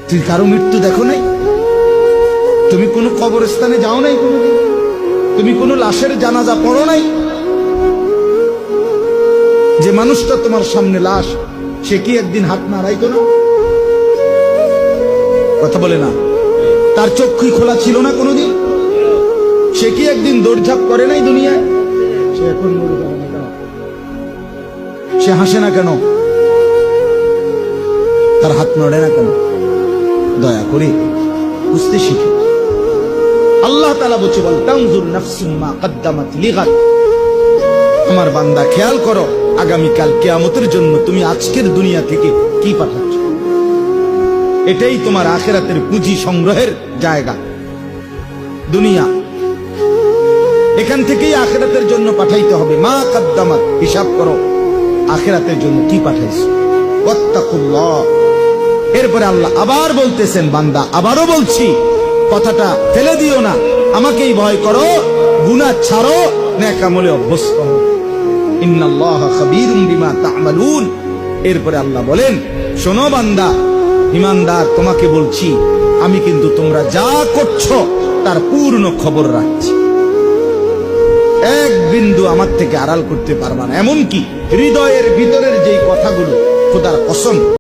তুই কারো মৃত্যু দেখো নাই? তুমি কোনো কবরস্থানে যাও নাই কোনোদিন? তুমি কোনো লাশের জানাজা পড়ো নাই? যে মানুষটা তোমার সামনে লাশ, সে কি একদিন হাত নাড়াইতো না? কথা বলে না? তার চক্ষুই খোলা ছিল না কোনোদিন? সে কি একদিন দৌড়ঝাঁপ করে নাই দুনিয়ায়? সে এখন মরে যাবে না কেন? সে হাসে না কেন? তার হাত নড়ে না কেন? দয়া করে বুঝতে শিখে। আল্লাহ তাআলা বলছে, বল তানজুর নাফসুম মা কদ্দামাত লিগাদ। আমার বান্দা, খেয়াল করো আগামীকাল কিয়ামতের জন্য তুমি আজকের দুনিয়া থেকে কি পাঠাচ্ছ। এটাই তোমার আখিরাতের পুঁজি সংগ্রহের জায়গা। দুনিয়া, এখান থেকেই আখিরাতের জন্য পাঠাইতে হবে। মা কদ্দামাত, হিসাব করো আখিরাতের জন্য কি পাঠাইছো। ওয়াত্তাকুল্লাহ। এরপরে আল্লাহ আবার বলতেছেন, বান্দা আবারও বলছি, কথাটা ফেলে দিও না, আমাকেই ভয় করো, গুনাহ ছাড়ো, নেক আমলে অভ্যস্ত হও। ইন্নাল্লাহা খাবীরুম বিমা তা'মালুন। এরপরে আল্লাহ বলেন, শোনো বান্দা ঈমানদার, তোমাকে বলছি আমি কিন্তু তোমরা যা করছো তার পূর্ণ খবর রাখছি। এক বিন্দু আমার থেকে আড়াল করতে পারবা না। এমনকি হৃদয়ের ভিতরের যেই কথাগুলো, খোদার কসম